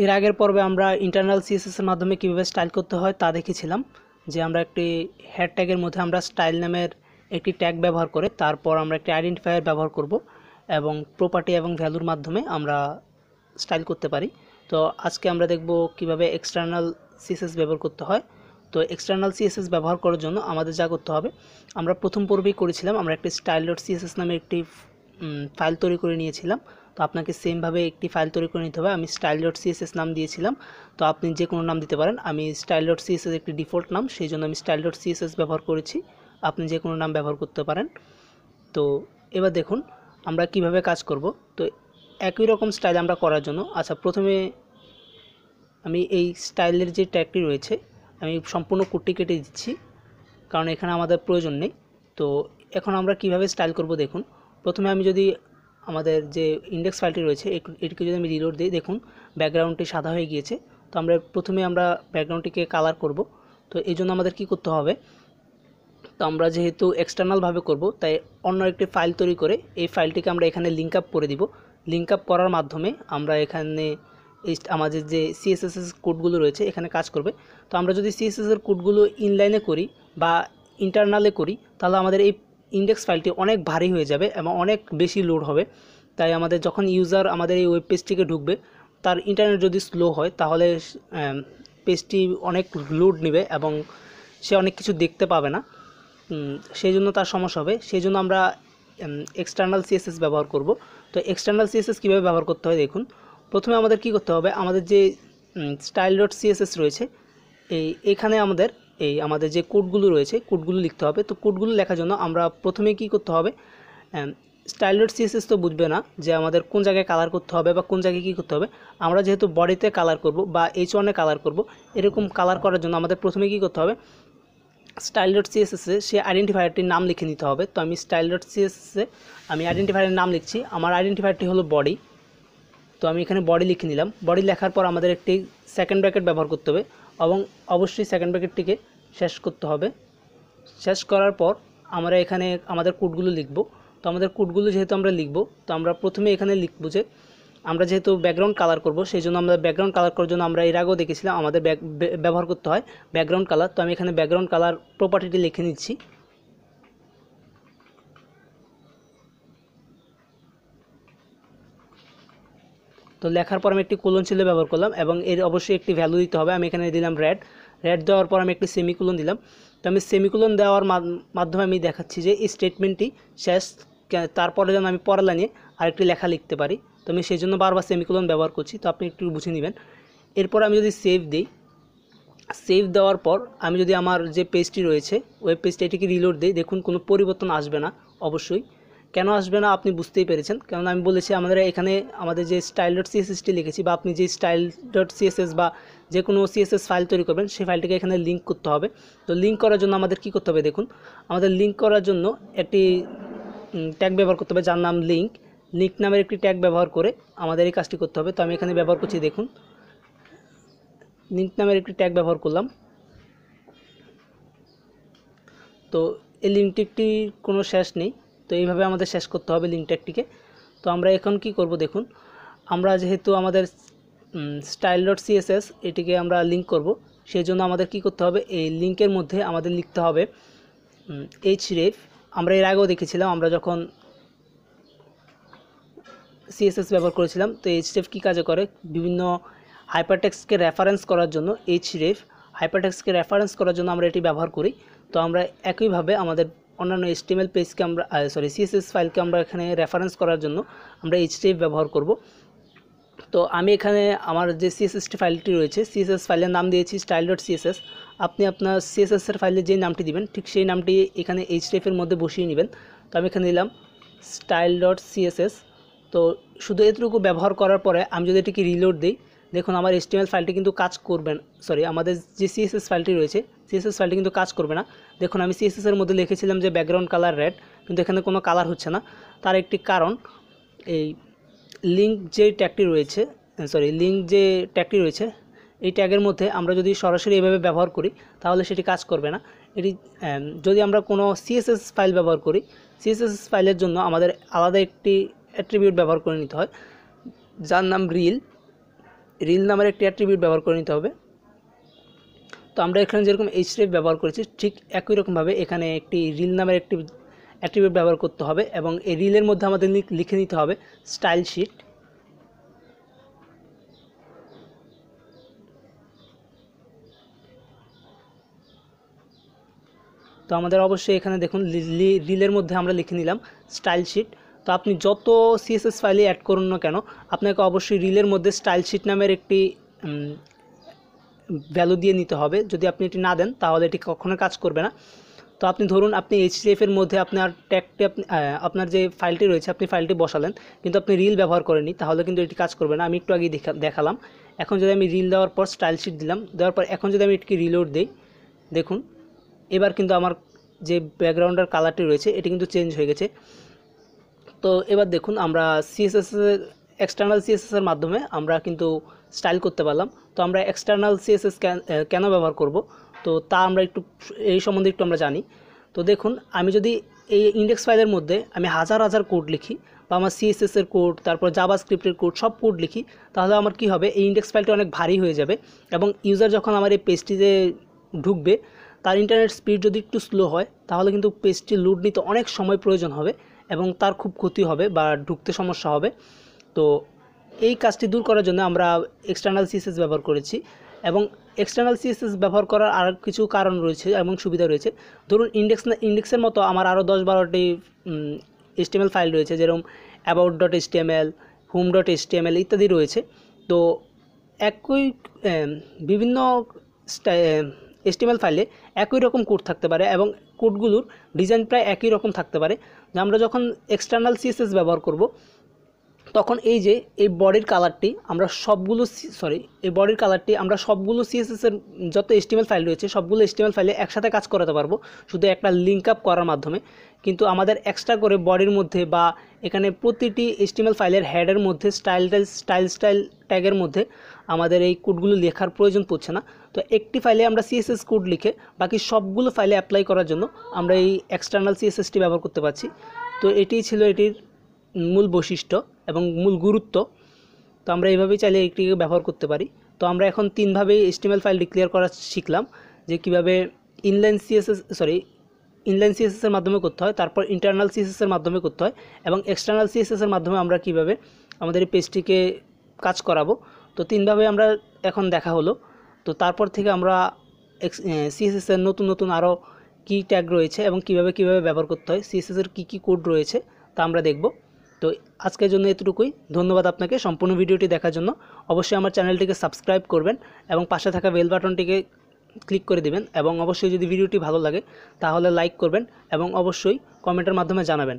এর আগের পর্বে আমরা ইন্টারনাল সিএসএস এর মাধ্যমে কিভাবে স্টাইল করতে হয় তা দেখেছিলাম। যে আমরা একটি হেড ট্যাগের মধ্যে আমরা স্টাইল নামের একটি ট্যাগ ব্যবহার করে তারপর আমরা একটি আইডেন্টিফায়ার ব্যবহার করব এবং প্রপার্টি এবং ভ্যালুর মাধ্যমে আমরা স্টাইল করতে পারি। তো আজকে আমরা দেখব কিভাবে এক্সটার্নাল সিএসএস ব্যবহার করতে হয়। তো এক্সটার্নাল সিএসএস ব্যবহার করার জন্য আমাদের যা করতে হবে, আমরা প্রথম পর্বেই করেছিলাম, আমরা একটি style.css নামে একটি ফাইল তৈরি করে নিয়েছিলাম। তো আপনাকে সেমভাবে একটি ফাইল তৈরি করে নিতে হবে। আমি style.css নাম দিয়েছিলাম, তো আপনি যে কোনো নাম দিতে পারেন। আমি style.css একটি ডিফল্ট নাম, সেই জন্য আমি style.css ব্যবহার করেছি। আপনি যে কোনো নাম ব্যবহার করতে পারেন। তো এবার দেখুন আমরা কিভাবে কাজ করব। তো একই রকম স্টাইল আমরা করার জন্য, আচ্ছা প্রথমে আমি এই স্টাইলের যে ট্যাগটি রয়েছে আমি সম্পূর্ণ কোডটি কেটে দিচ্ছি, কারণ এখানে আমাদের প্রয়োজন নেই। তো এখন আমরা কিভাবে স্টাইল করব দেখুন। প্রথমে আমি যদি আমাদের যে ইন্ডেক্স ফাইলটি রয়েছে এটিকে যদি আমি রিলোড দিই, দেখুন ব্যাকগ্রাউন্ডটি সাদা হয়ে গিয়েছে। তো আমরা প্রথমে আমরা ব্যাকগ্রাউন্ডটিকে কালার করব। তো এই জন্য আমাদের কি করতে হবে, তো আমরা যেহেতু এক্সটার্নালভাবে করব তাই অন্য একটি ফাইল তৈরি করে এই ফাইলটিকে আমরা এখানে লিঙ্ক আপ করে দিব। লিঙ্ক আপ করার মাধ্যমে আমরা এখানে আমাদের যে সিএসএস কোডগুলো রয়েছে এখানে কাজ করবে। তো আমরা যদি সিএসএস এর কোডগুলো ইনলাইনে করি বা ইন্টারনালে করি তাহলে আমাদের এই ইন্ডেক্স ফাইলটি অনেক ভারী হয়ে যাবে এবং অনেক বেশি লোড হবে। তাই আমাদের যখন ইউজার আমাদের এই ওয়েব পেজটিকে ঢুকবে, তার ইন্টারনেট যদি স্লো হয় তাহলে পেজটি অনেক লোড নেবে এবং সে অনেক কিছু দেখতে পাবে না, সেই জন্য তার সমস্যা হবে। সেই জন্য আমরা এক্সটার্নাল সিএসএস ব্যবহার করব। তো এক্সটার্নাল সিএসএস কীভাবে ব্যবহার করতে হয় দেখুন। প্রথমে আমাদের কি করতে হবে, আমাদের যে style.css রয়েছে এইখানে আমাদের যে কোডগুলো রয়েছে কোডগুলো লিখতে হবে। তো কোডগুলো লেখার জন্য আমরা প্রথমে কি করতে হবে, style.css তো বুঝবে না যে আমাদের কোন জায়গায় কালার করতে হবে বা কোন জায়গায় কী করতে হবে। আমরা যেহেতু বডিতে কালার করব বা এইচ1 এ কালার করব, এরকম কালার করার জন্য আমাদের প্রথমে কি করতে হবে, style.css এ সে আইডেন্টিফায়ারটির নাম লিখে নিতে হবে। তো আমি style.css এ আমি আইডেন্টিফায়ারের নাম লিখছি, আমার আইডেন্টিফায়ারটি হলো বডি। তো আমি এখানে বডি লিখে নিলাম। বডি লেখার পর আমাদের একটি সেকেন্ড ব্র্যাকেট ব্যবহার করতে হবে এবং অবশ্যই সেকেন্ড ব্র্যাকেটটিকে শেষ করতে হবে। শেষ করার পর আমরা এখানে আমাদের কোডগুলো লিখব। তো আমাদের কোডগুলো যেহেতু আমরা লিখব, তো আমরা প্রথমে এখানে লিখব যে আমরা যেহেতু ব্যাকগ্রাউন্ড কালার করব, সেই জন্য আমরা ব্যাকগ্রাউন্ড কালার করার জন্য আমরা এর আগেও দেখেছিলাম আমাদের ব্যবহার করতে হয় ব্যাকগ্রাউন্ড কালার। তো আমি এখানে ব্যাকগ্রাউন্ড কালার প্রপার্টিটি লিখে নিচ্ছি। তো লেখার পর আমি একটি কোলন চিহ্ন ব্যবহার করলাম এবং এর অবশ্যই একটি ভ্যালু দিতে হবে। আমি এখানে দিলাম রেড দেওয়ার পর আমি একটি সেমিকোলন দিলাম। তো আমি সেমিকোলন দেওয়ার মাধ্যমে আমি দেখাচ্ছি যে এই স্টেটমেন্টটি শেষ, তারপরে যেন আমি পরের লাইনে আরেকটি লেখা লিখতে পারি। তো আমি সেই জন্য বারবার সেমিকোলন ব্যবহার করছি। তো আপনি একটু বুঝে নেবেন। এরপর আমি যদি সেভ দিই, সেভ দেওয়ার পর আমি যদি আমার যে পেজটি রয়েছে ওয়েব পেজটা এটিকে রিলোড দিই, দেখুন কোনো পরিবর্তন আসবে না। অবশ্যই কেন আসবে না আপনি বুঝতেই পেরেছেন, কারণ আমি বলেছি আমাদের এখানে আমাদের যে style.css লিখেছি বা আপনি যে style.css বা যে কোনো সিএসএস ফাইল তৈরি করবেন সেই ফাইলটিকে এখানে লিঙ্ক করতে হবে। তো লিঙ্ক করার জন্য আমাদের কি করতে হবে দেখুন, আমাদের লিঙ্ক করার জন্য একটি ট্যাগ ব্যবহার করতে হবে যার নাম লিঙ্ক নামের একটি ট্যাগ ব্যবহার করে আমাদের এই কাজটি করতে হবে। তো আমি এখানে ব্যবহার করছি, দেখুন লিঙ্ক নামের একটি ট্যাগ ব্যবহার করলাম। তো এই লিঙ্ক ট্যাগটির কোনো শেষ নেই, তো এইভাবে আমাদের শেষ করতে হবে লিঙ্ক ট্যাগটিকে। তো আমরা এখন কি করব দেখুন, আমরা যেহেতু আমাদের style.css এটিকে আমরা লিঙ্ক করব, সেই জন্য আমাদের কি করতে হবে, এই লিঙ্কের মধ্যে আমাদের লিখতে হবে href। আমরা এর আগেও দেখেছিলাম আমরা যখন সিএসএস ব্যবহার করেছিলাম। তো href কী কাজে করে, বিভিন্ন হাইপারটেক্সটকে রেফারেন্স করার জন্য href হাইপারটেক্সটকে রেফারেন্স করার জন্য আমরা এটি ব্যবহার করি। তো আমরা একইভাবে আমাদের অন্যান্য HTML পেজকে আমরা সিএসএস ফাইলকে আমরা এখানে রেফারেন্স করার জন্য আমরা href ব্যবহার করব। তো আমি এখানে আমার যে সিএসএসটি ফাইলটি রয়েছে সিএসএস ফাইলের নাম দিয়েছি style.css। আপনি আপনার সিএসএস এর ফাইলে যে নামটি দিবেন ঠিক সেই নামটি এখানে href এর মধ্যে বসিয়ে নেবেন। তো আমি এখানে দিলাম style.css। তো শুধু এতটুকু ব্যবহার করার পরে আমি যদি এটিকে রিলোড দিই, দেখুন আমার HTML ফাইলটি কিন্তু কাজ করবে না, আমাদের যে সিএসএস ফাইলটি রয়েছে সিএসএস ফাইলটি কিন্তু কাজ করবে না। দেখুন আমি সিএসএস এর মধ্যে লিখেছিলাম যে ব্যাকগ্রাউন্ড কালার রেড, কিন্তু এখানে কোনো কালার হচ্ছে না। তার একটি কারণ, এই লিঙ্ক যে ট্যাগটি রয়েছে এই ট্যাগের মধ্যে আমরা যদি সরাসরি এভাবে ব্যবহার করি তাহলে সেটি কাজ করবে না। এটি যদি আমরা কোনো সিএসএস ফাইল ব্যবহার করি, সিএসএস ফাইলের জন্য আমাদের আলাদা একটি অ্যাট্রিবিউট ব্যবহার করে নিতে হয় যার নাম রিল। রিল নামের একটি অ্যাট্রিবিউট ব্যবহার করে নিতে হবে। তো আমরা এখানে যেরকম এইচট ব্যবহার করেছি ঠিক একই রকমভাবে এখানে একটি রিল নামের একটি অ্যাট্রিবিউট ব্যবহার করতে হবে এবং এই রিলের মধ্যে আমাদের লিখে নিতে হবে স্টাইল শিট। তো আমাদের অবশ্যই এখানে দেখুন রিলের মধ্যে আমরা লিখে নিলাম স্টাইল শিট। তো আপনি যত সিএসএস ফাইলে অ্যাড করুন না কেন আপনাকে অবশ্যই রিলের মধ্যে স্টাইল শিট নামের একটি ভ্যালু দিয়ে নিতে হবে। যদি আপনি এটি না দেন তাহলে এটি কখনো কাজ করবে না। তো আপনি ধরুন আপনি এইচটিএফ এর মধ্যে আপনার ট্যাগটি আপনার যে ফাইলটি রয়েছে আপনি ফাইলটি বসালেন কিন্তু আপনি রিল ব্যবহার করেননি, তাহলে কিন্তু এটি কাজ করবে না। আমি একটু আগে দেখালাম। এখন যদি আমি রিল দেওয়ার পর স্টাইল শিট দিলাম, দেওয়ার পর এখন যদি আমি এটিকে রিলোড দিই, দেখুন এবার কিন্তু আমার যে ব্যাকগ্রাউন্ডের কালারটি রয়েছে এটি কিন্তু চেঞ্জ হয়ে গেছে। তো এবার দেখুন আমরা এক্সটার্নাল সিএসএসের মাধ্যমে আমরা কিন্তু স্টাইল করতে পারলাম। তো আমরা এক্সটার্নাল সিএসএস কেন ব্যবহার করব, তো তা আমরা একটু এই সম্বন্ধে একটু আমরা জানি। তো দেখুন আমি যদি এই ইন্ডেক্স ফাইলের মধ্যে আমি হাজার হাজার কোড লিখি বা আমার সিএসএসের কোড, তারপর জাভাস্ক্রিপ্টের কোড, সব কোড লিখি, তাহলে আমার কি হবে, এই ইন্ডেক্স ফাইলটি অনেক ভারী হয়ে যাবে এবং ইউজার যখন আমার এই পেজটিতে ঢুকবে তার ইন্টারনেট স্পিড যদি একটু স্লো হয় তাহলে কিন্তু পেজটি লোড নিতে অনেক সময় প্রয়োজন হবে এবং তার খুব ক্ষতি হবে বা ঢুকতে সমস্যা হবে। তো এই কাজটি দূর করার জন্য আমরা এক্সটার্নাল সিএসএস ব্যবহার করেছি এবং এক্সটার্নাল সিএসএস ব্যবহার করার আর কিছু কারণ রয়েছে এবং সুবিধা রয়েছে। ধরুন ইন্ডেক্সের মতো আমার আরও 10-12টি HTML ফাইল রয়েছে, যেরকম about.html, home.html ইত্যাদি রয়েছে। তো একই বিভিন্ন HTML ফাইলে একই রকম কোড থাকতে পারে এবং কোডগুলোর ডিজাইন প্রায় একই রকম থাকতে পারে। আমরা যখন এক্সটার্নাল সিএসএস ব্যবহার করব তখন এই যে এই বডির কালারটি আমরা সবগুলো সিএসএসের যত HTML ফাইল রয়েছে সবগুলো HTML ফাইলে একসাথে কাজ করাতে পারবো শুধু একটা লিঙ্ক আপ করার মাধ্যমে। কিন্তু আমাদের এক্সট্রা করে বডির মধ্যে বা এখানে প্রতিটি HTML ফাইলের হেডের মধ্যে স্টাইল ট্যাগের মধ্যে আমাদের এই কোডগুলো লেখার প্রয়োজন পড়ছে না। তো একটি ফাইলে আমরা সিএসএস কোড লিখে বাকি সবগুলো ফাইলে অ্যাপ্লাই করার জন্য আমরা এই এক্সটার্নাল সিএসএসটি ব্যবহার করতে পারছি। তো এটিই ছিল এটির মূল বৈশিষ্ট্য এবং মূল গুরুত্ব। তো আমরা এইভাবেই চাইলে এটিকে ব্যবহার করতে পারি। তো আমরা এখন তিনভাবেই HTML ফাইল ডিক্লেয়ার করা শিখলাম, যে কীভাবে ইনলাইন সিএসএসের মাধ্যমে করতে হয়, তারপর ইন্টারনাল সিএসএসের মাধ্যমে করতে হয় এবং এক্সটার্নাল সিএসএসের মাধ্যমে আমরা কীভাবে আমাদের এই পেজটিকে কাজ করাবো। তো তিনভাবে আমরা এখন দেখা হলো। তো তারপর থেকে আমরা সিএসএসের নতুন আরও কী ট্যাগ রয়েছে এবং কীভাবে ব্যবহার করতে হয়, সিএসএসের কী কোড রয়েছে তা আমরা দেখব। তো আজকের জন্য এতটুকুই। ধন্যবাদ আপনাকে সম্পূর্ণ ভিডিওটি দেখার জন্য। অবশ্যই আমার চ্যানেলটিকে সাবস্ক্রাইব করবেন এবং পাশে থাকা বেল বাটনটিকে ক্লিক করে দিবেন এবং অবশ্যই যদি ভিডিওটি ভালো লাগে তাহলে লাইক করবেন এবং অবশ্যই কমেন্টের মাধ্যমে জানাবেন।